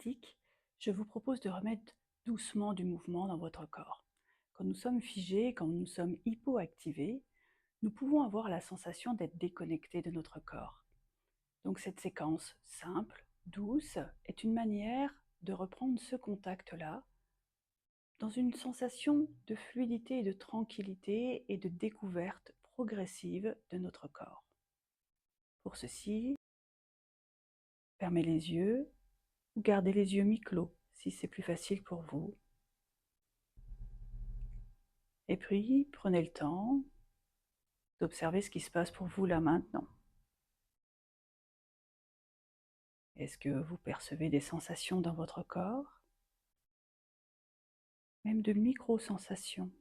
pratique, je vous propose de remettre doucement du mouvement dans votre corps. Quand nous sommes figés, quand nous sommes hypoactivés, nous pouvons avoir la sensation d'être déconnectés de notre corps. Donc cette séquence simple, douce, est une manière de reprendre ce contact-là dans une sensation de fluidité et de tranquillité et de découverte progressive de notre corps. Pour ceci, fermez les yeux ou gardez les yeux mi-clos si c'est plus facile pour vous. Et puis, prenez le temps d'observer ce qui se passe pour vous là maintenant. Est-ce que vous percevez des sensations dans votre corps? Même de micro-sensations.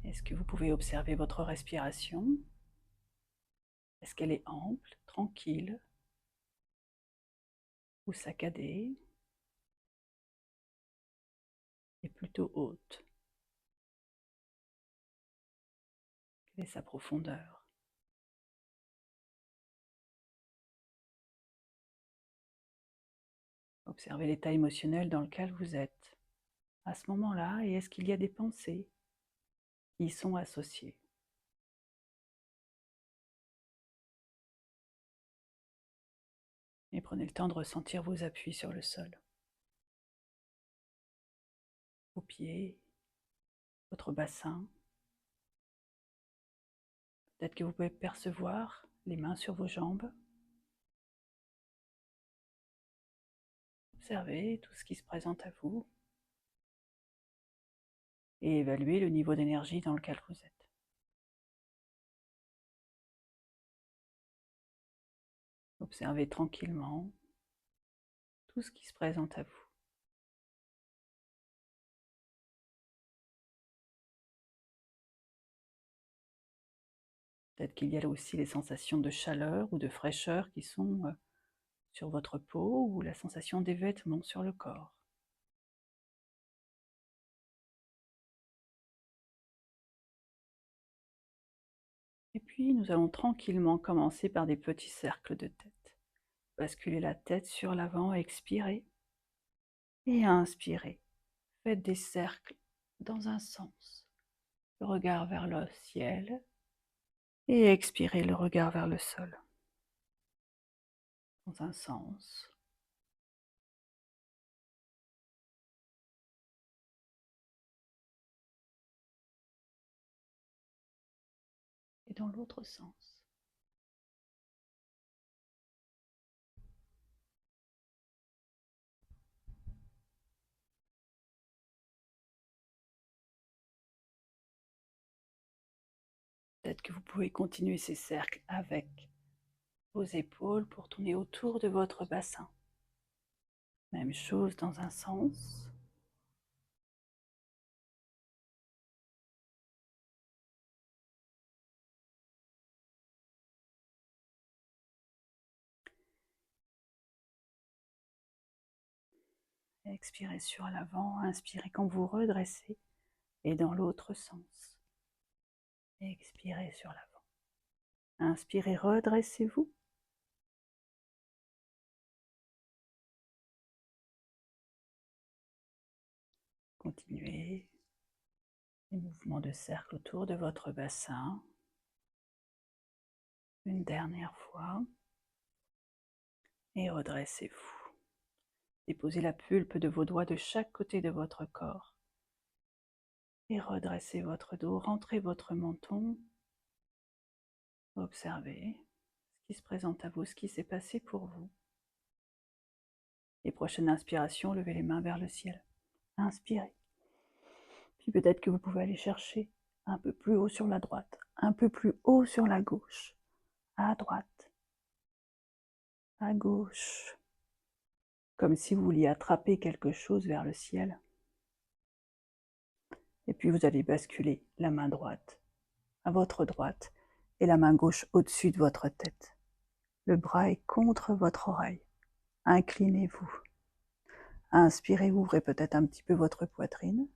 Est-ce que vous pouvez observer votre respiration? Est-ce qu'elle est ample, tranquille ou saccadée et plutôt haute? Quelle est sa profondeur? Observez l'état émotionnel dans lequel vous êtes à ce moment-là et est-ce qu'il y a des pensées qui y sont associées? Et prenez le temps de ressentir vos appuis sur le sol. Vos pieds, votre bassin. Peut-être que vous pouvez percevoir les mains sur vos jambes. Observez tout ce qui se présente à vous et évaluez le niveau d'énergie dans lequel vous êtes. Observez tranquillement tout ce qui se présente à vous. Peut-être qu'il y a aussi les sensations de chaleur ou de fraîcheur qui sont sur votre peau ou la sensation des vêtements sur le corps. Et puis nous allons tranquillement commencer par des petits cercles de tête. Basculez la tête sur l'avant, expirez et inspirez. Faites des cercles dans un sens, le regard vers le ciel et expirez le regard vers le sol. Dans un sens et dans l'autre sens. Peut-être que vous pouvez continuer ces cercles avec vos épaules pour tourner autour de votre bassin. Même chose dans un sens. Expirez sur l'avant, inspirez quand vous redressez et dans l'autre sens. Expirez sur l'avant. Inspirez, redressez-vous. Continuez les mouvements de cercle autour de votre bassin. Une dernière fois. Et redressez-vous. Déposez la pulpe de vos doigts de chaque côté de votre corps. Et redressez votre dos, rentrez votre menton. Observez ce qui se présente à vous, ce qui s'est passé pour vous. Et prochaine inspiration, levez les mains vers le ciel. Inspirez. Puis peut-être que vous pouvez aller chercher un peu plus haut sur la droite, un peu plus haut sur la gauche, à droite, à gauche, comme si vous vouliez attraper quelque chose vers le ciel. Et puis vous allez basculer la main droite à votre droite et la main gauche au-dessus de votre tête. Le bras est contre votre oreille. Inclinez-vous. Inspirez, ouvrez peut-être un petit peu votre poitrine.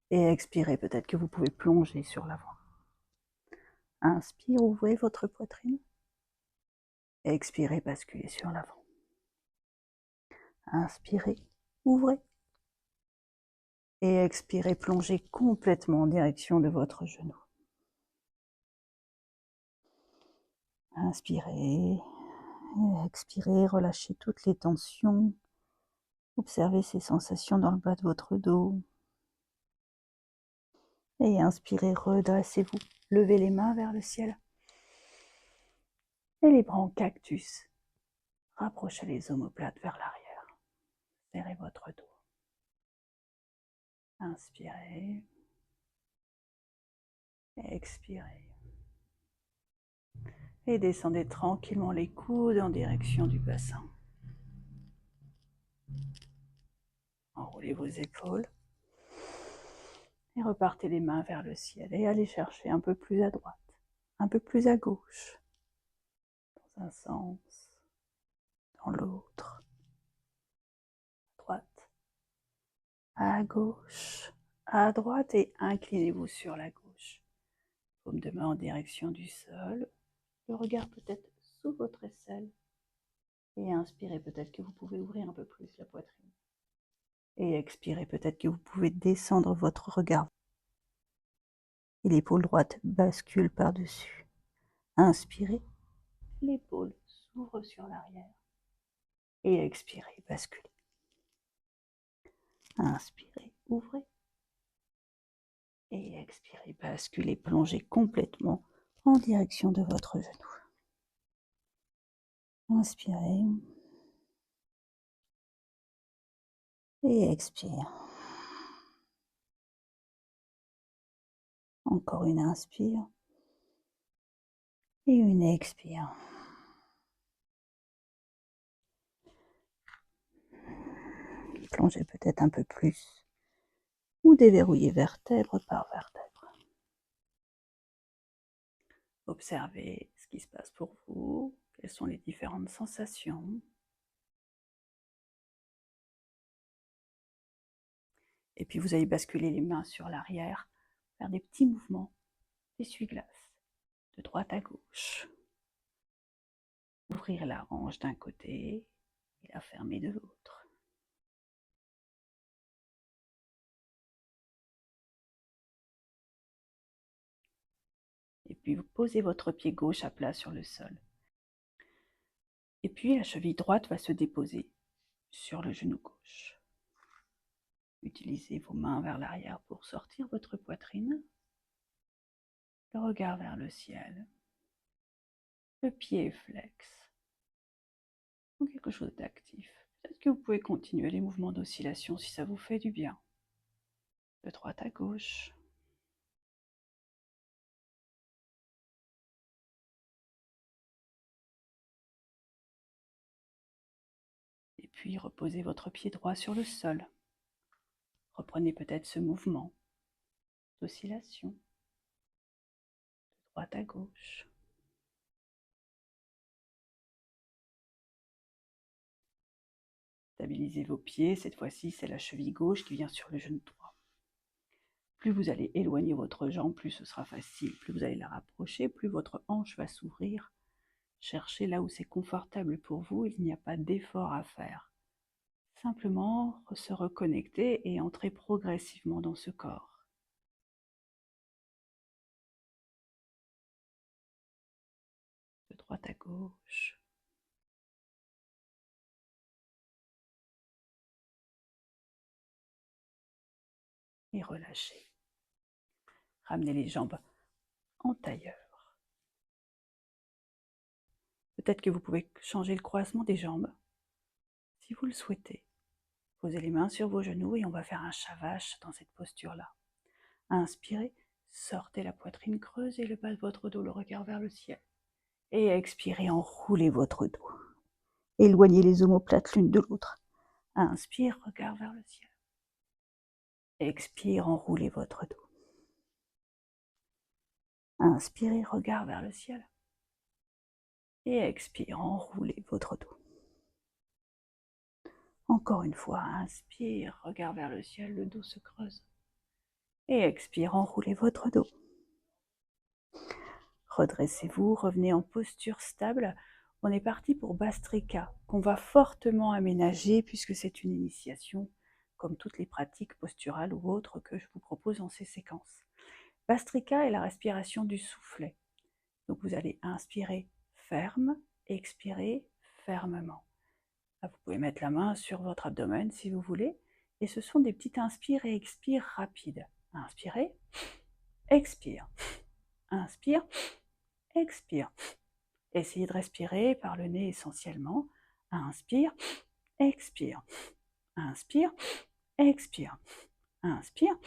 Et expirez, peut-être que vous pouvez plonger sur l'avant. Inspire, ouvrez votre poitrine. Expirez, basculez sur l'avant. Inspirez, ouvrez. Et expirez, plongez complètement en direction de votre genou. Inspirez, expirez, relâchez toutes les tensions. Observez ces sensations dans le bas de votre dos. Et inspirez, redressez-vous. Levez les mains vers le ciel. Et les bras en cactus. Rapprochez les omoplates vers l'arrière. Serrez votre dos. Inspirez. Expirez. Et descendez tranquillement les coudes en direction du bassin. Enroulez vos épaules. Et repartez les mains vers le ciel. Et allez chercher un peu plus à droite, un peu plus à gauche. Dans un sens, dans l'autre. Droite, à gauche, à droite et inclinez-vous sur la gauche. Paume de main en direction du sol. Le regard peut-être sous votre aisselle. Et inspirez, peut-être que vous pouvez ouvrir un peu plus la poitrine. Et expirez, peut-être que vous pouvez descendre votre regard. Et l'épaule droite bascule par-dessus. Inspirez, l'épaule s'ouvre sur l'arrière. Et expirez, basculez. Inspirez, ouvrez. Et expirez, basculez, plongez complètement en direction de votre genou. Inspirez. Et expire. Encore une inspire. Et une expire. Plongez peut-être un peu plus. Ou déverrouillez vertèbre par vertèbre. Observez ce qui se passe pour vous. Quelles sont les différentes sensations. Et puis vous allez basculer les mains sur l'arrière, faire des petits mouvements d'essuie-glace, de droite à gauche. Ouvrir la hanche d'un côté et la fermer de l'autre. Et puis vous posez votre pied gauche à plat sur le sol. Et puis la cheville droite va se déposer sur le genou gauche. Utilisez vos mains vers l'arrière pour sortir votre poitrine. Le regard vers le ciel. Le pied flex. Ou quelque chose d'actif. Peut-être que vous pouvez continuer les mouvements d'oscillation si ça vous fait du bien. De droite à gauche. Et puis reposez votre pied droit sur le sol. Reprenez peut-être ce mouvement d'oscillation. De droite à gauche. Stabilisez vos pieds, cette fois-ci c'est la cheville gauche qui vient sur le genou droit. Plus vous allez éloigner votre jambe, plus ce sera facile. Plus vous allez la rapprocher, plus votre hanche va s'ouvrir. Cherchez là où c'est confortable pour vous, il n'y a pas d'effort à faire. Simplement se reconnecter et entrer progressivement dans ce corps. De droite à gauche. Et relâchez. Ramenez les jambes en tailleur. Peut-être que vous pouvez changer le croisement des jambes, si vous le souhaitez. Posez les mains sur vos genoux et on va faire un chat vache dans cette posture-là. Inspirez, sortez la poitrine, creusez le bas de votre dos, le regard vers le ciel. Et expirez, enroulez votre dos. Éloignez les omoplates l'une de l'autre. Inspire, regard vers le ciel. Expire, enroulez votre dos. Inspirez, regard vers le ciel. Et expire, enroulez votre dos. Encore une fois, inspire, regard vers le ciel, le dos se creuse. Et expire, enroulez votre dos. Redressez-vous, revenez en posture stable. On est parti pour Bastrika, qu'on va fortement aménager puisque c'est une initiation, comme toutes les pratiques posturales ou autres que je vous propose dans ces séquences. Bastrika est la respiration du soufflet. Donc vous allez inspirer ferme, expirer fermement. Là, vous pouvez mettre la main sur votre abdomen si vous voulez. Et ce sont des petites inspires et expires rapides. Inspirez, expire, inspire, expire. Essayez de respirer par le nez essentiellement. Inspire, expire, inspire, expire, inspire,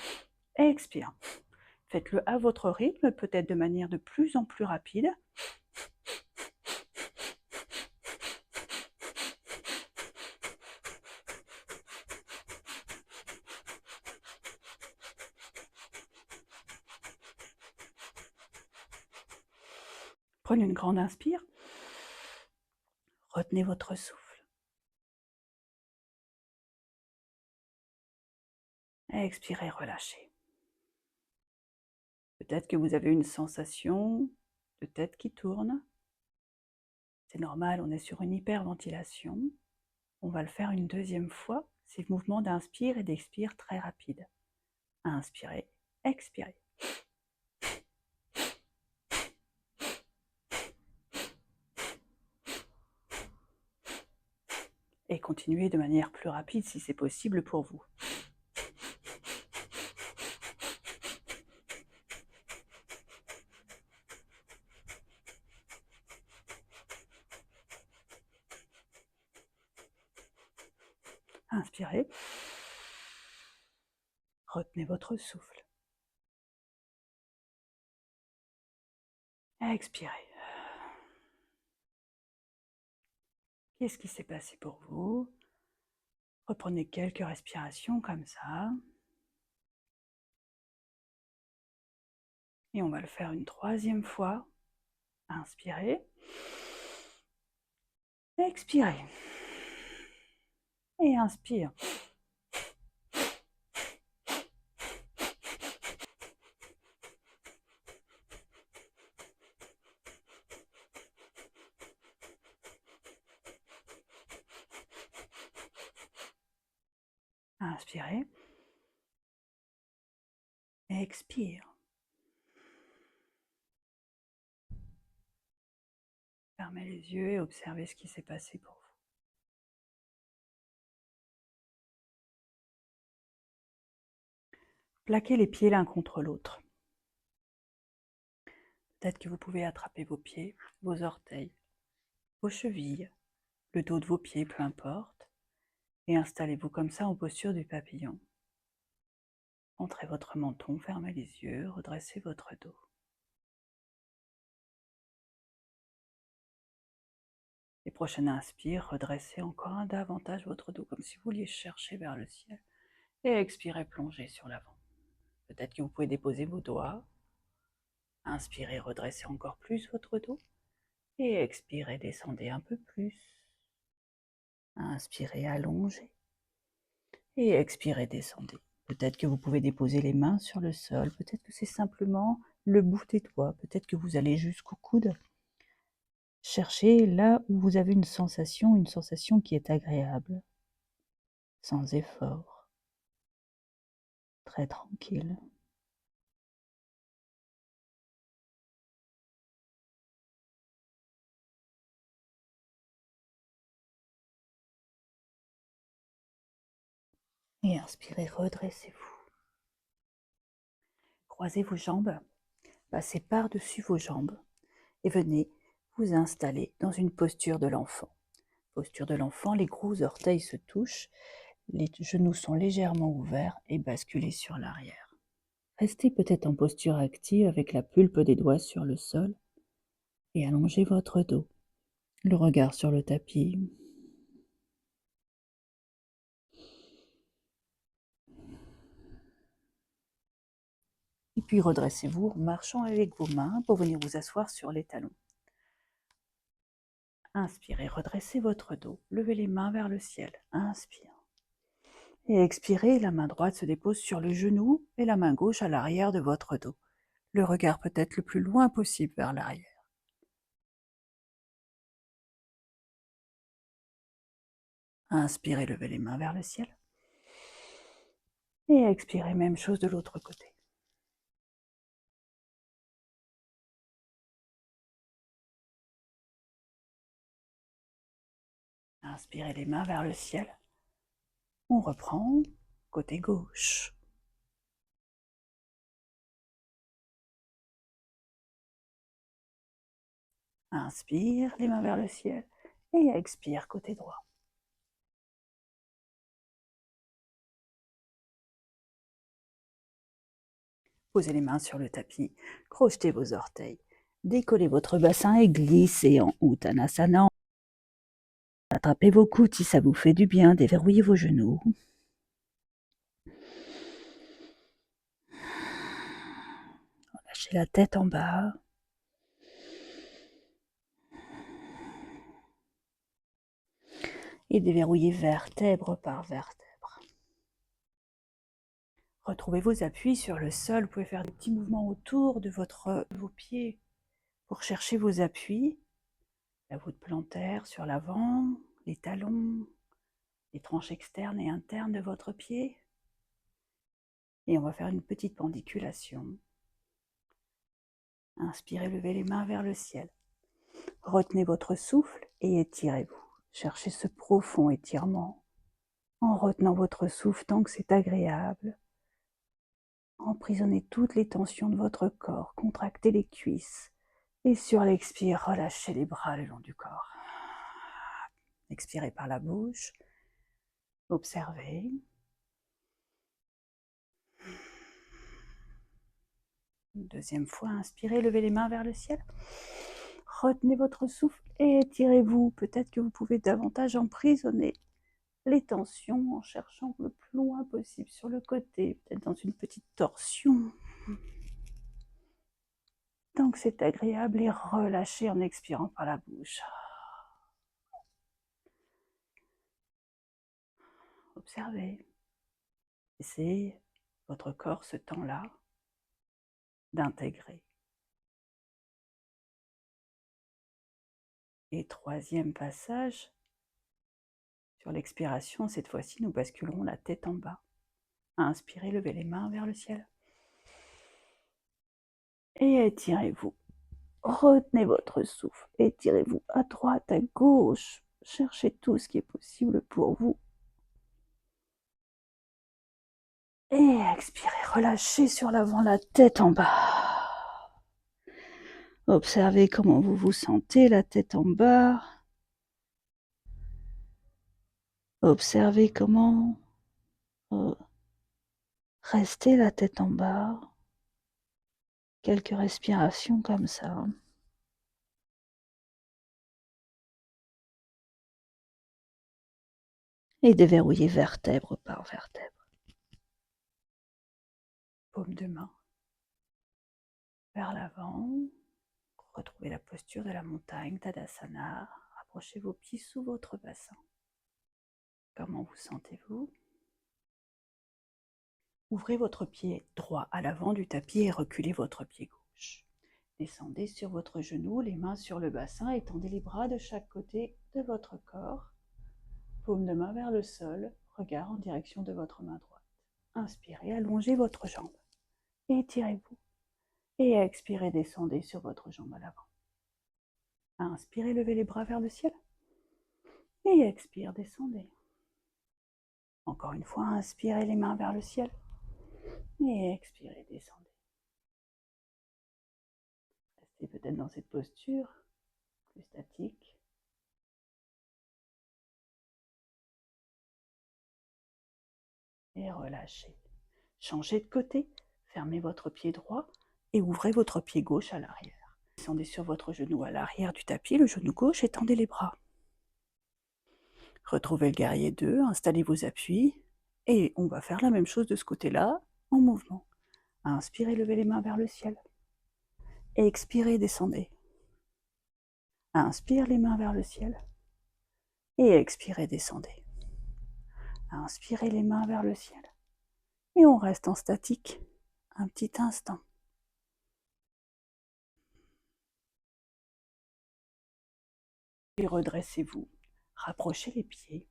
expire. Faites-le à votre rythme, peut-être de manière de plus en plus rapide. Prenez une grande inspire. Retenez votre souffle. Expirez, relâchez. Peut-être que vous avez une sensation de tête qui tourne. C'est normal, on est sur une hyperventilation. On va le faire une deuxième fois. C'est le mouvement d'inspire et d'expire très rapide. Inspirez, expirez. Et continuez de manière plus rapide si c'est possible pour vous. Inspirez. Retenez votre souffle. Expirez. Qu'est-ce qui s'est passé pour vous? Reprenez quelques respirations comme ça. Et on va le faire une troisième fois. Inspirez. Expirez. Et inspire. Inspirez. Expire. Fermez les yeux et observez ce qui s'est passé pour vous. Plaquez les pieds l'un contre l'autre. Peut-être que vous pouvez attraper vos pieds, vos orteils, vos chevilles, le dos de vos pieds, peu importe, et installez-vous comme ça en posture du papillon. Entrez votre menton, fermez les yeux, redressez votre dos. Les prochaines inspires, redressez encore davantage votre dos, comme si vous vouliez chercher vers le ciel. Et expirez, plongez sur l'avant. Peut-être que vous pouvez déposer vos doigts. Inspirez, redressez encore plus votre dos. Et expirez, descendez un peu plus. Inspirez, allongez. Et expirez, descendez. Peut-être que vous pouvez déposer les mains sur le sol. Peut-être que c'est simplement le bout des doigts. Peut-être que vous allez jusqu'au coude. Cherchez là où vous avez une sensation qui est agréable, sans effort, très tranquille. Et inspirez, redressez-vous. Croisez vos jambes, passez par-dessus vos jambes et venez vous installer dans une posture de l'enfant. Posture de l'enfant, les gros orteils se touchent, les genoux sont légèrement ouverts et basculez sur l'arrière. Restez peut-être en posture active avec la pulpe des doigts sur le sol et allongez votre dos, le regard sur le tapis. Et puis redressez-vous en marchant avec vos mains pour venir vous asseoir sur les talons. Inspirez, redressez votre dos, levez les mains vers le ciel. Inspire. Et expirez, la main droite se dépose sur le genou et la main gauche à l'arrière de votre dos. le regard peut-être le plus loin possible vers l'arrière. Inspirez, levez les mains vers le ciel. Et expirez, même chose de l'autre côté. Inspirez les mains vers le ciel. On reprend côté gauche. Inspire, les mains vers le ciel. Et expire côté droit. Posez les mains sur le tapis, crochetez vos orteils, décollez votre bassin et glissez en Uttanasana. Attrapez vos coudes si ça vous fait du bien, déverrouillez vos genoux. Lâchez la tête en bas. Et déverrouillez vertèbre par vertèbre. Retrouvez vos appuis sur le sol. Vous pouvez faire des petits mouvements autour de vos pieds pour chercher vos appuis. La voûte plantaire sur l'avant, les talons, les tranches externes et internes de votre pied. Et on va faire une petite pendiculation. Inspirez, levez les mains vers le ciel. Retenez votre souffle et étirez-vous. Cherchez ce profond étirement en retenant votre souffle tant que c'est agréable. Emprisonnez toutes les tensions de votre corps, contractez les cuisses et sur l'expire, relâchez les bras le long du corps. Expirez par la bouche, observez. Une deuxième fois, inspirez, levez les mains vers le ciel. Retenez votre souffle et étirez-vous. Peut-être que vous pouvez davantage emprisonner les tensions en cherchant le plus loin possible sur le côté, peut-être dans une petite torsion. Tant que c'est agréable et relâchez en expirant par la bouche. Observez. Laissez votre corps ce temps-là d'intégrer. Et troisième passage, sur l'expiration, cette fois-ci, nous basculerons la tête en bas. Inspirez, levez les mains vers le ciel. Et étirez-vous. Retenez votre souffle. Étirez-vous à droite, à gauche. Cherchez tout ce qui est possible pour vous. Et expirez, relâchez sur l'avant, la tête en bas. Observez comment vous vous sentez, la tête en bas. Observez comment restez la tête en bas. Quelques respirations comme ça. Et déverrouillez vertèbre par vertèbre. Paume de main vers l'avant. Retrouvez la posture de la montagne, Tadasana. Rapprochez vos pieds sous votre bassin. Comment vous sentez-vous? Ouvrez votre pied droit à l'avant du tapis et reculez votre pied gauche. Descendez sur votre genou, les mains sur le bassin, étendez les bras de chaque côté de votre corps. Paume de main vers le sol, regard en direction de votre main droite. Inspirez, allongez votre jambe. Étirez-vous. Et expirez, descendez sur votre jambe à l'avant. Inspirez, levez les bras vers le ciel. Et expire, descendez. Encore une fois, inspirez les mains vers le ciel. Et expirez, descendez. Restez peut-être dans cette posture, plus statique. Et relâchez. Changez de côté, fermez votre pied droit et ouvrez votre pied gauche à l'arrière. Descendez sur votre genou à l'arrière du tapis, le genou gauche, étendez les bras. Retrouvez le guerrier 2, installez vos appuis et on va faire la même chose de ce côté-là en mouvement. Inspirez, levez les mains vers le ciel. Expirez, descendez. Inspire, les mains vers le ciel. Et expirez, descendez. Inspirez les mains vers le ciel. Et on reste en statique un petit instant. Et redressez-vous. Rapprochez les pieds.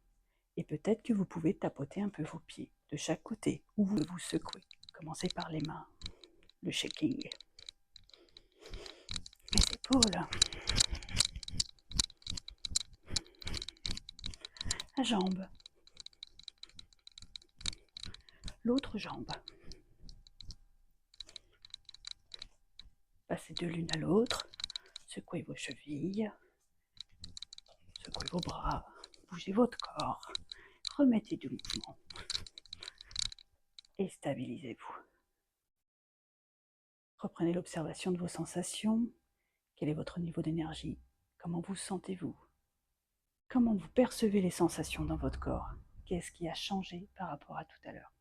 Et peut-être que vous pouvez tapoter un peu vos pieds de chaque côté ou vous secouez. Commencez par les mains. Le shaking. Les épaules. La jambe. L'autre jambe. Passez de l'une à l'autre. Secouez vos chevilles. Secouez vos bras. Bougez votre corps. Remettez du mouvement. Et stabilisez-vous. Reprenez l'observation de vos sensations. Quel est votre niveau d'énergie? Comment vous sentez-vous? Comment vous percevez les sensations dans votre corps? Qu'est-ce qui a changé par rapport à tout à l'heure?